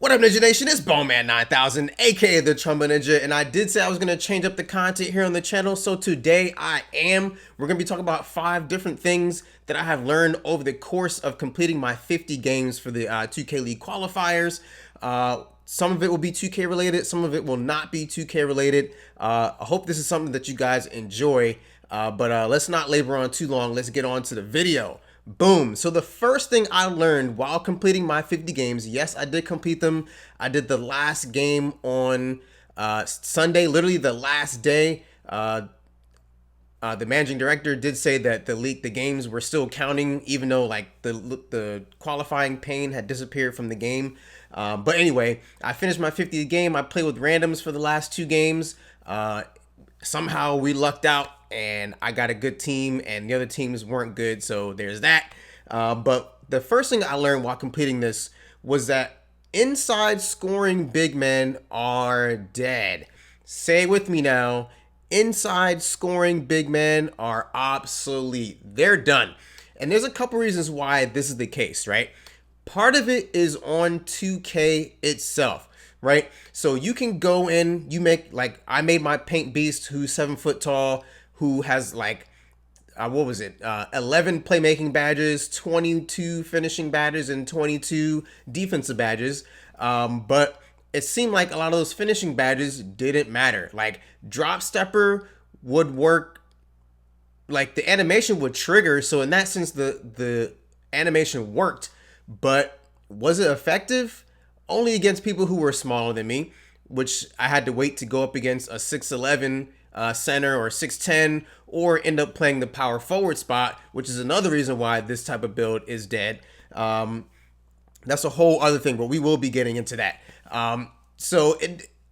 What up, Ninja Nation? It's Bowman 9000, aka the Trumba Ninja, and I did say I was going to change up the content here on the channel, so today we're going to be talking about 5 different things that I have learned over the course of completing my 50 games for the 2K League qualifiers. Some of it will be 2K related, some of it will not be 2K related. I hope this is something that you guys enjoy, but let's not labor on too long. Let's get on to the video. Boom. So the first thing I learned while completing my 50 games, yes, I did complete them. I did the last game on Sunday, literally the last day. The managing director did say that the games were still counting, even though like the qualifying pain had disappeared from the game. But anyway, I finished my 50th game. I played with randoms for the last 2 games. Somehow we lucked out and I got a good team and the other teams weren't good, so there's that. But the first thing I learned while completing this was that inside scoring big men are dead. Say it with me now. Inside scoring big men are obsolete. They're done. And there's a couple reasons why this is the case, right? Part of it is on 2K itself, right? So you can go in, you make, like, I made my paint beast who's 7 foot tall, who has like, 11 playmaking badges, 22 finishing badges, and 22 defensive badges. But it seemed like a lot of those finishing badges didn't matter. Like, drop stepper would work, like the animation would trigger. So in that sense, the animation worked, but was it effective? Only against people who were smaller than me, which I had to wait to go up against a 6'11 center or 6'10, or end up playing the power forward spot, which is another reason why this type of build is dead. That's a whole other thing, but we will be getting into that.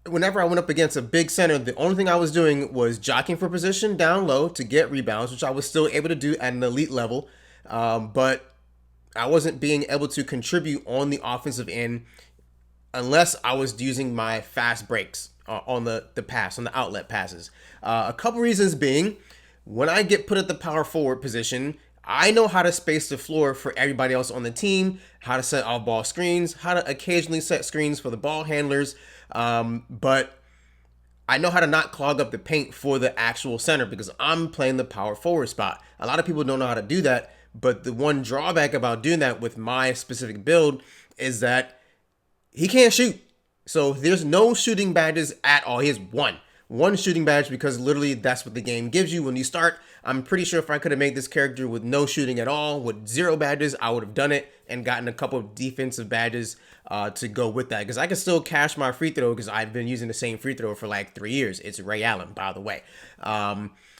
Whenever I went up against a big center, the only thing I was doing was jockeying for position down low to get rebounds, which I was still able to do at an elite level. But I wasn't being able to contribute on the offensive end unless I was using my fast breaks on the outlet passes. A couple reasons being, when I get put at the power forward position, I know how to space the floor for everybody else on the team, how to set off ball screens, how to occasionally set screens for the ball handlers, but I know how to not clog up the paint for the actual center because I'm playing the power forward spot. A lot of people don't know how to do that, but the one drawback about doing that with my specific build is that he can't shoot. So there's no shooting badges at all. He has one shooting badge because literally that's what the game gives you when you start. I'm pretty sure if I could have made this character with no shooting at all, with 0 badges, I would have done it and gotten a couple of defensive badges to go with that. Because I can still cash my free throw because I've been using the same free throw for like 3 years. It's Ray Allen, by the way.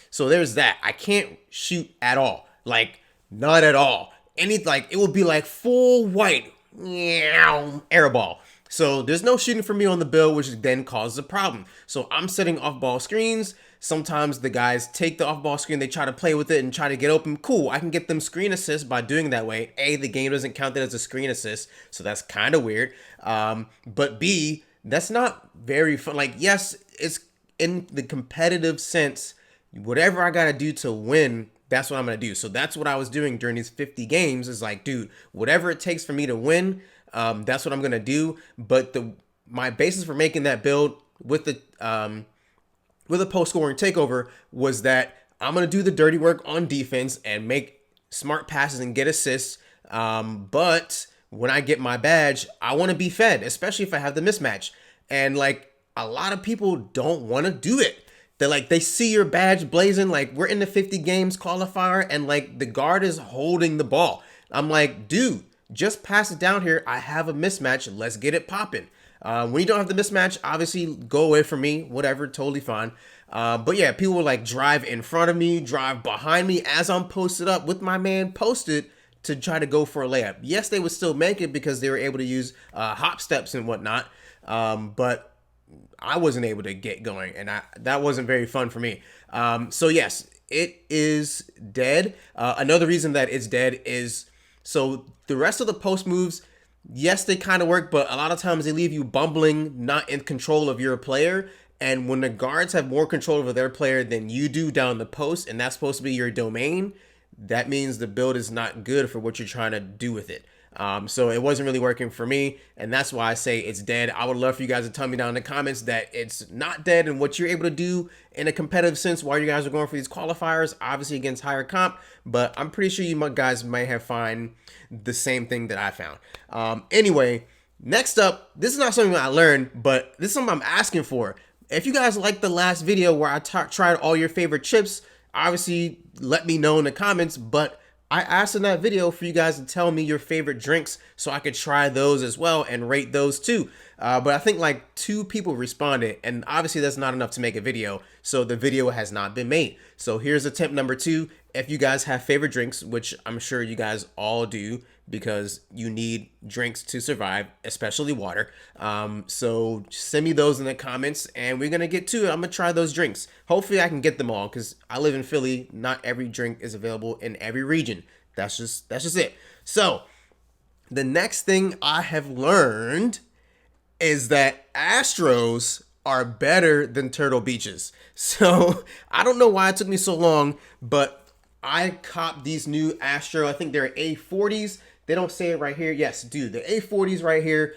So there's that. I can't shoot at all. Like, not at all. It would be like full white air ball. So there's no shooting for me on the build, which then causes a problem. So I'm setting off-ball screens. Sometimes the guys take the off-ball screen, they try to play with it and try to get open. Cool, I can get them screen assists by doing that way. A, the game doesn't count that as a screen assist, so that's kind of weird. But B, that's not very fun. Like, yes, it's in the competitive sense, whatever I got to do to win, that's what I'm going to do. So that's what I was doing during these 50 games is like, dude, whatever it takes for me to win, that's what I'm going to do. But my basis for making that build with a post-scoring takeover was that I'm going to do the dirty work on defense and make smart passes and get assists. But when I get my badge, I want to be fed, especially if I have the mismatch. And like, a lot of people don't want to do it. They see your badge blazing, like we're in the 50 games qualifier and like the guard is holding the ball. I'm like, dude, just pass it down here. I have a mismatch. Let's get it popping. When you don't have the mismatch, obviously go away from me, whatever, totally fine. But yeah, people will like drive in front of me, drive behind me as I'm posted up with my man posted to try to go for a layup. Yes, they would still make it because they were able to use hop steps and whatnot. But I wasn't able to get going and that wasn't very fun for me. So yes, it is dead. Another reason that it's dead is, so the rest of the post moves, yes, they kind of work, but a lot of times they leave you bumbling, not in control of your player. And when the guards have more control over their player than you do down the post, and that's supposed to be your domain, that means the build is not good for what you're trying to do with it. So it wasn't really working for me, and that's why I say it's dead. I would love for you guys to tell me down in the comments that it's not dead and what you're able to do in a competitive sense while you guys are going for these qualifiers, obviously against higher comp, but I'm pretty sure you guys might have found the same thing that I found. Anyway, next up, this is not something that I learned, but this is something I'm asking for. If you guys liked the last video where I tried all your favorite chips, obviously let me know in the comments, but I asked in that video for you guys to tell me your favorite drinks so I could try those as well and rate those too. But I think like 2 people responded, and obviously that's not enough to make a video, so the video has not been made. So here's attempt number 2. If you guys have favorite drinks, which I'm sure you guys all do because you need drinks to survive, especially water. So send me those in the comments and we're gonna get to it. I'm gonna try those drinks. Hopefully I can get them all because I live in Philly. Not every drink is available in every region. That's just it. So the next thing I have learned is that Astros are better than Turtle Beaches. So I don't know why it took me so long, but I copped these new Astro. I think they're A40s. They don't say it right here. Yes, dude, the A40s right here.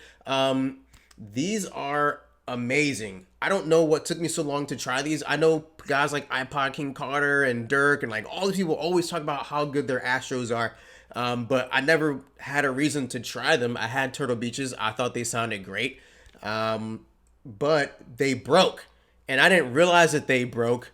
These are amazing. I don't know what took me so long to try these. I know guys like iPod King Carter and Dirk and like all these people always talk about how good their Astros are. But I never had a reason to try them. I had Turtle Beaches. I thought they sounded great. But they broke. And I didn't realize that they broke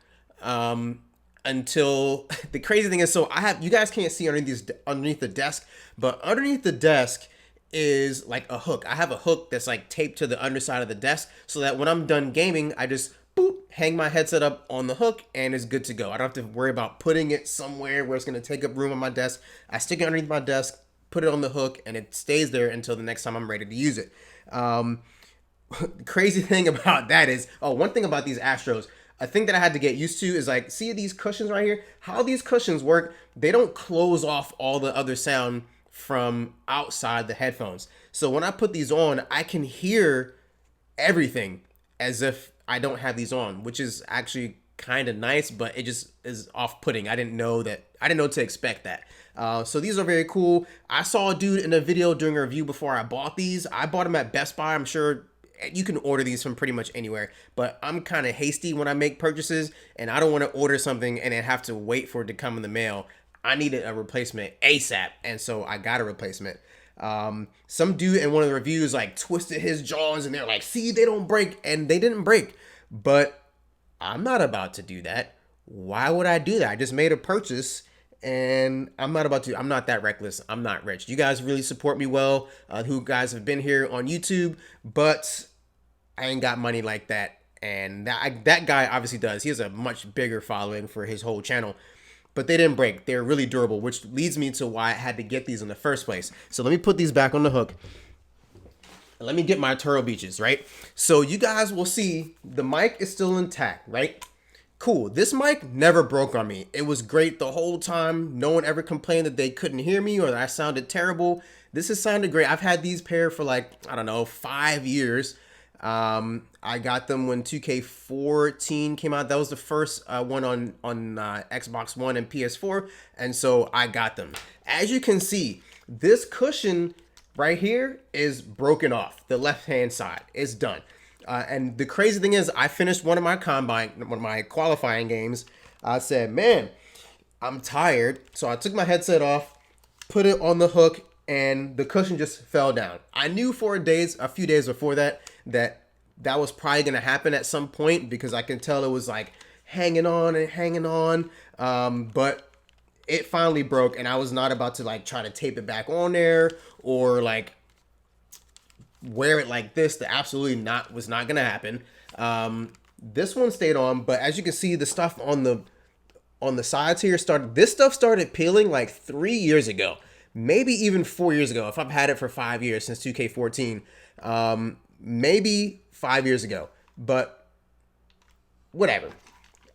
until the crazy thing is, so you guys can't see underneath the desk, but underneath the desk is like a hook. I have a hook that's like taped to the underside of the desk so that when I'm done gaming, I just boop, hang my headset up on the hook and it's good to go. I don't have to worry about putting it somewhere where it's going to take up room on my desk. I stick it underneath my desk, put it on the hook, and it stays there until the next time I'm ready to use it. Crazy thing about that is, one thing about these Astros, a thing that I had to get used to is like, see these cushions right here? How these cushions work, they don't close off all the other sound from outside the headphones. So when I put these on, I can hear everything as if I don't have these on, which is actually kind of nice, but it just is off-putting. I didn't know to expect that. So these are very cool. I saw a dude in a video doing a review before I bought these. I bought them at Best Buy. I'm sure you can order these from pretty much anywhere, but I'm kind of hasty when I make purchases and I don't want to order something and then have to wait for it to come in the mail. I needed a replacement ASAP, and so I got a replacement. Some dude in one of the reviews like twisted his jaws and they're like, see, they don't break, and they didn't break. But I'm not about to do that. Why would I do that? I just made a purchase and I'm not that reckless. I'm not rich. You guys really support me well, who guys have been here on YouTube, but I ain't got money like that. And that guy obviously does. He has a much bigger following for his whole channel, but they didn't break. They're really durable, which leads me to why I had to get these in the first place. So let me put these back on the hook. Let me get my Turtle Beaches, right? So you guys will see the mic is still intact, right? Cool. This mic never broke on me. It was great the whole time. No one ever complained that they couldn't hear me or that I sounded terrible. This has sounded great. I've had these pair for like, I don't know, 5 years. I got them when 2K14 came out. That was the first one on Xbox One and PS4. And so I got them. As you can see, this cushion right here is broken off. The left-hand side is done. And the crazy thing is, I finished one of my qualifying games. I said, man, I'm tired. So I took my headset off, put it on the hook, and the cushion just fell down. I knew for a few days before that was probably going to happen at some point because I can tell it was like hanging on and hanging on. But it finally broke, and I was not about to like try to tape it back on there or like wear it like this. That was not gonna happen. This one stayed on, but as you can see, the stuff on the sides here started peeling like 3 years ago, maybe even 4 years ago. If I've had it for 5 years since 2K14, maybe 5 years ago, but whatever.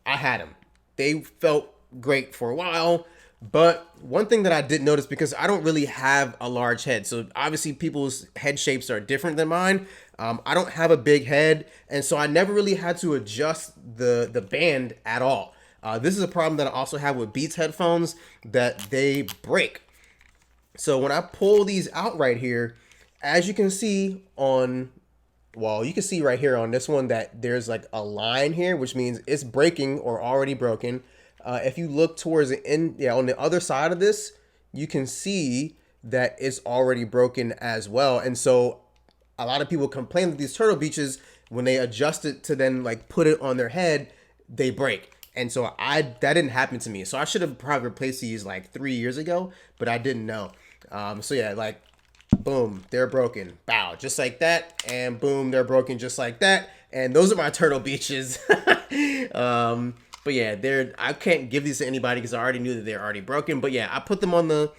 I had them. They felt great for a while. But one thing that I did notice, because I don't really have a large head, so obviously people's head shapes are different than mine. I don't have a big head, and so I never really had to adjust the band at all. This is a problem that I also have with Beats headphones, that they break. So when I pull these out right here, as you can see on, well, you can see right here on this one that there's like a line here, which means it's breaking or already broken. If you look towards the end, yeah, on the other side of this, you can see that it's already broken as well. And so a lot of people complain that these turtle beaches, when they adjust it to then like put it on their head, they break. And so that didn't happen to me. So I should have probably replaced these like 3 years ago, but I didn't know. So yeah, like boom, they're broken. Bow, just like that, and boom, they're broken just like that. And those are my turtle beaches. But yeah, I can't give these to anybody because I already knew that they're already broken. But yeah, I put them on the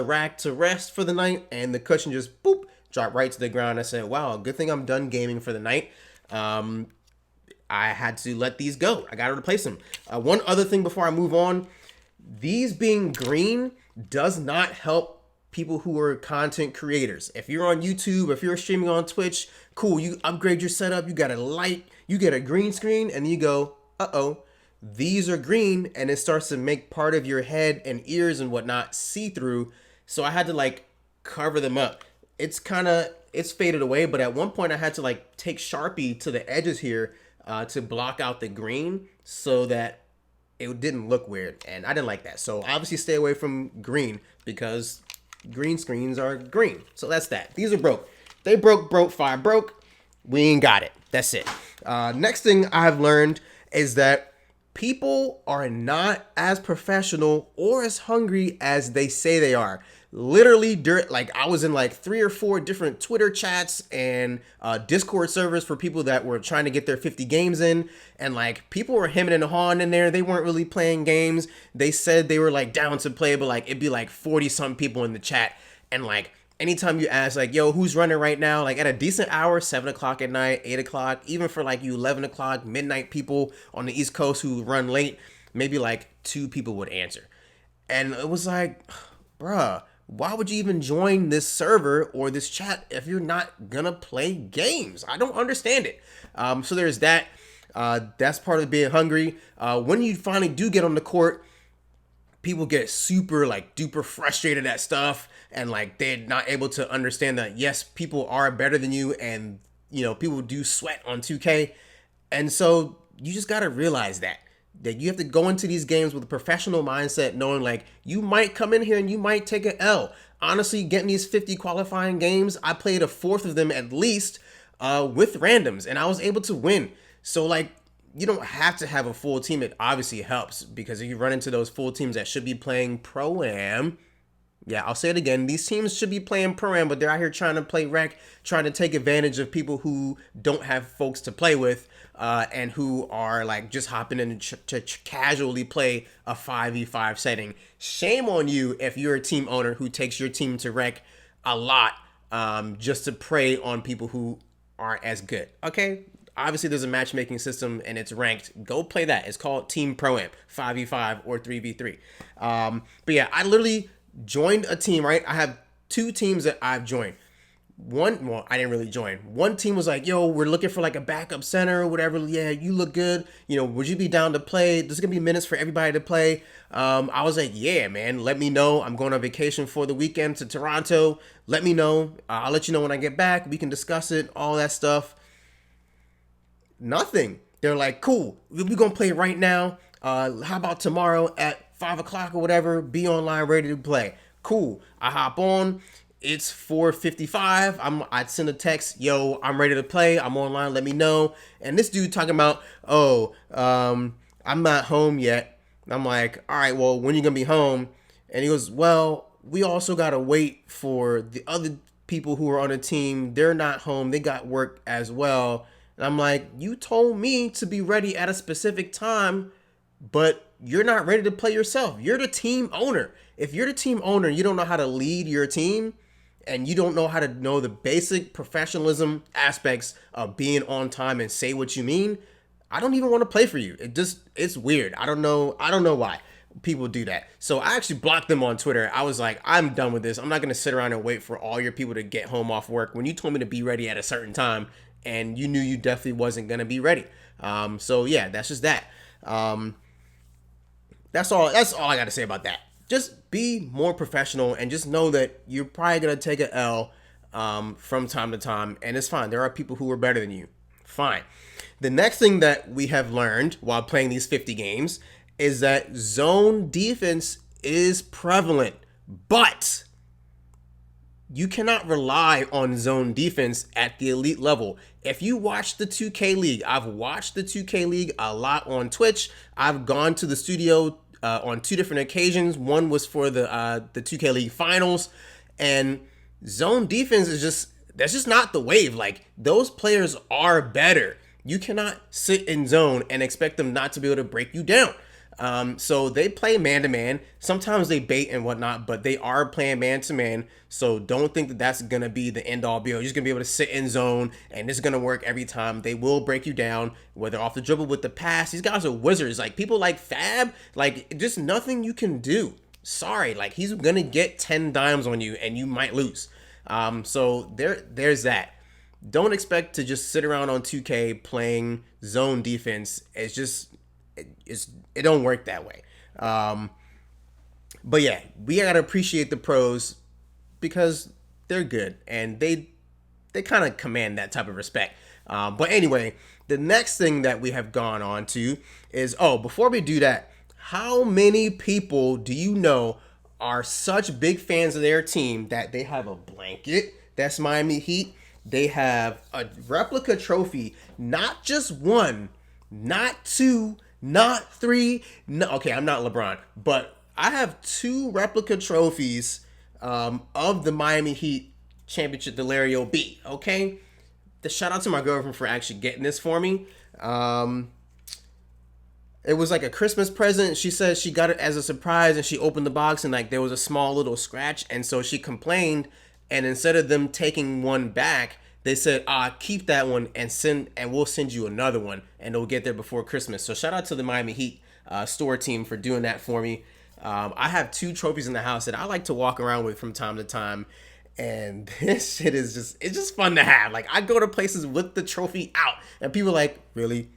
rack to rest for the night, and the cushion just boop dropped right to the ground. I said, "Wow, good thing I'm done gaming for the night." I had to let these go. I got to replace them. One other thing before I move on, these being green does not help people who are content creators. If you're on YouTube, if you're streaming on Twitch, cool, you upgrade your setup, you got a light, you get a green screen, and you go, uh-oh, these are green, and it starts to make part of your head and ears and whatnot see-through. So I had to like cover them up. It's faded away, but at one point I had to like take Sharpie to the edges here to block out the green so that it didn't look weird, and I didn't like that. So obviously stay away from green because green screens are green. So that's that. These are broke. They broke, fire broke. We ain't got it. That's it. Next thing I've learned is that people are not as professional or as hungry as they say they are. Literally, like I was in like 3 or 4 different Twitter chats and Discord servers for people that were trying to get their 50 games in, and like people were hemming and hawing in there. They weren't really playing games. They said they were like down to play, but like it'd be like 40 some people in the chat, and like anytime you ask like, yo, who's running right now, like at a decent hour, 7 o'clock at night, 8 o'clock, even for like you 11 o'clock midnight people on the East Coast who run late, maybe like 2 people would answer. And it was like, bruh, why would you even join this server or this chat if you're not gonna play games? I don't understand it. So there's that. That's part of being hungry. When you finally do get on the court, people get super like duper frustrated at stuff, and like they're not able to understand that yes, people are better than you, and you know people do sweat on 2K, and so you just gotta realize that you have to go into these games with a professional mindset, knowing like you might come in here and you might take an L. Honestly, getting these 50 qualifying games, I played a fourth of them at least with randoms, and I was able to win. So like, you don't have to have a full team. It obviously helps because if you run into those full teams that should be playing pro-am, yeah, I'll say it again. These teams should be playing pro-am, but they're out here trying to play rec, trying to take advantage of people who don't have folks to play with, and who are like just hopping in to casually play a 5v5 setting. Shame on you if you're a team owner who takes your team to rec a lot just to prey on people who aren't as good. Okay? Obviously, there's a matchmaking system and it's ranked. Go play that. It's called Team Pro-Am, 5v5 or 3v3. But yeah, I literally joined a team, right? I have 2 teams that I've joined. Well, I didn't really join. One team was like, yo, we're looking for like a backup center or whatever. Yeah, you look good. You know, would you be down to play? There's going to be minutes for everybody to play. I was like, yeah, man, let me know. I'm going on vacation for the weekend to Toronto. Let me know. I'll let you know when I get back. We can discuss it, all that stuff. Nothing. They're like, cool, we're going to play right now. How about tomorrow at 5 o'clock or whatever? Be online, ready to play. Cool. I hop on. It's 4:55. I'd send a text, yo, I'm ready to play. I'm online. Let me know. And this dude talking about, I'm not home yet. And I'm like, all right, well, when you gonna be home? And he goes, well, we also gotta wait for the other people who are on the team. They're not home. They got work as well. And I'm like, you told me to be ready at a specific time, but you're not ready to play yourself. You're the team owner. If you're the team owner, you don't know how to lead your team, and you don't know how to know the basic professionalism aspects of being on time and say what you mean, I don't even want to play for you. It's weird. I don't know why people do that. So I actually blocked them on Twitter. I was like, I'm done with this. I'm not going to sit around and wait for all your people to get home off work when you told me to be ready at a certain time and you knew you definitely wasn't going to be ready. So yeah, that's just that. That's all I got to say about that. just be more professional and just know that you're probably gonna take an L from time to time, and it's fine. There are people who are better than you. Fine. The next thing that we have learned while playing these 50 games is that zone defense is prevalent, but you cannot rely on zone defense at the elite level. If you watch the 2K League, I've watched the 2K League a lot on Twitch. I've gone to the studio on 2 different occasions. One was for the 2K League finals, and zone defense is that's just not the wave. Like, those players are better. You cannot sit in zone and expect them not to be able to break you down. So they play man-to-man. Sometimes they bait and whatnot, but they are playing man-to-man. So don't think that that's going to be the end-all be-all. You're just going to be able to sit in zone, and it's going to work every time. They will break you down, whether off the dribble with the pass. These guys are wizards. Like, people like Fab, like, just nothing you can do. Sorry, like, he's going to get 10 dimes on you, and you might lose. So there's that. Don't expect to just sit around on 2K playing zone defense. It don't work that way. But yeah, we gotta appreciate the pros because they're good and they kind of command that type of respect. But anyway, the next thing that we have gone on to is, before we do that, how many people do you know are such big fans of their team that they have a blanket that's Miami Heat? They have a replica trophy, not just one, not two, not three. No, okay, I'm not LeBron, but I have 2 replica trophies of the Miami Heat championship, the Lario B. Okay, the shout out to my girlfriend for actually getting this for me. It was like a Christmas present. She said she got it as a surprise, and she opened the box and like there was a small little scratch, and so she complained. And instead of them taking one back, they said, keep that one and we'll send you another one, and it'll get there before Christmas. So shout out to the Miami Heat store team for doing that for me. I have 2 trophies in the house that I like to walk around with from time to time. And this shit it's just fun to have. Like, I go to places with the trophy out, and people are like, really?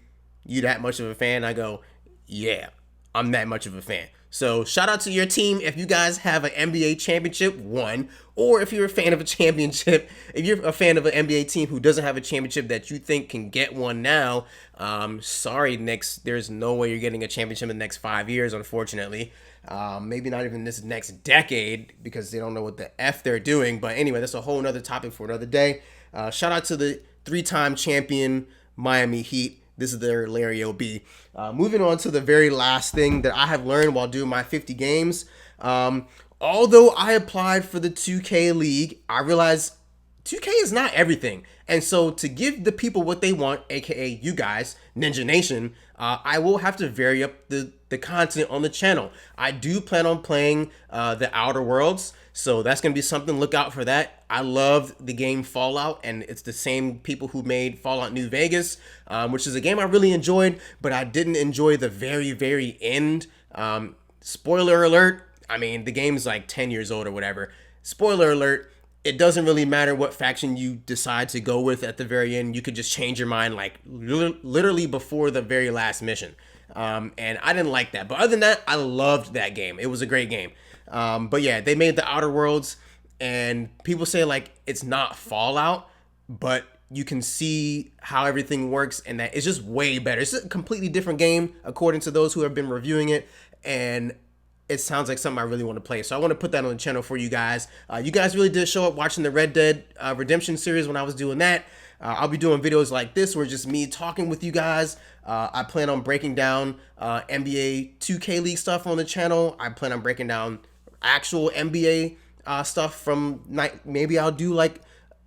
You that much of a fan? I go, yeah, I'm that much of a fan. So shout out to your team if you guys have an NBA championship won, or if you're a fan of a championship, if you're a fan of an NBA team who doesn't have a championship that you think can get one now. Sorry, Knicks, there's no way you're getting a championship in the next 5 years, unfortunately. Maybe not even this next decade, because they don't know what the F they're doing. But anyway, that's a whole nother topic for another day. Shout out to the 3-time champion Miami Heat. This is their Lario B. Moving on to the very last thing that I have learned while doing my 50 games. Although I applied for the 2K League, I realized 2K is not everything. And so to give the people what they want, aka you guys, Ninja Nation, I will have to vary up the content on the channel. I do plan on playing the Outer Worlds, so that's going to be something. Look out for that. I love the game Fallout, and it's the same people who made Fallout New Vegas, which is a game I really enjoyed, but I didn't enjoy the very, very end. Spoiler alert, I mean, the game's like 10 years old or whatever. Spoiler alert, it doesn't really matter what faction you decide to go with at the very end. You could just change your mind like literally before the very last mission. And I didn't like that. But other than that, I loved that game. It was a great game. But yeah, they made the Outer Worlds, and people say like it's not Fallout, but you can see how everything works, and that it's just way better. It's a completely different game according to those who have been reviewing it, and it sounds like something I really want to play. So I want to put that on the channel for you guys. You guys really did show up watching the Red Dead Redemption series when I was doing that. I'll be doing videos like this where just me talking with you guys. I plan on breaking down NBA 2K League stuff on the channel. I plan on breaking down actual NBA stuff from night. Maybe I'll do like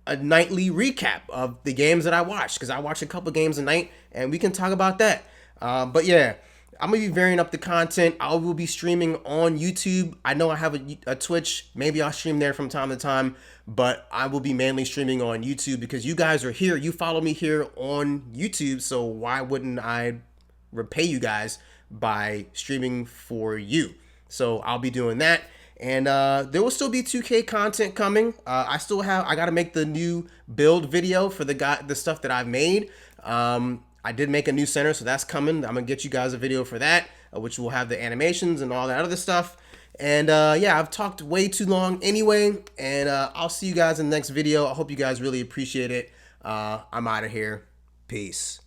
a nightly recap of the games that I watched, because I watch a couple games a night, and we can talk about that. But yeah, I'm gonna be varying up the content. I will be streaming on YouTube. I know I have a Twitch. Maybe I'll stream there from time to time, but I will be mainly streaming on YouTube because you guys are here. You follow me here on YouTube, so why wouldn't I repay you guys by streaming for you? So I'll be doing that. And there will still be 2K content coming. I gotta make the new build video for the stuff that I've made. I did make a new center, so that's coming. I'm gonna get you guys a video for that, which will have the animations and all that other stuff. And yeah, I've talked way too long anyway, and I'll see you guys in the next video. I hope you guys really appreciate it. I'm out of here. Peace.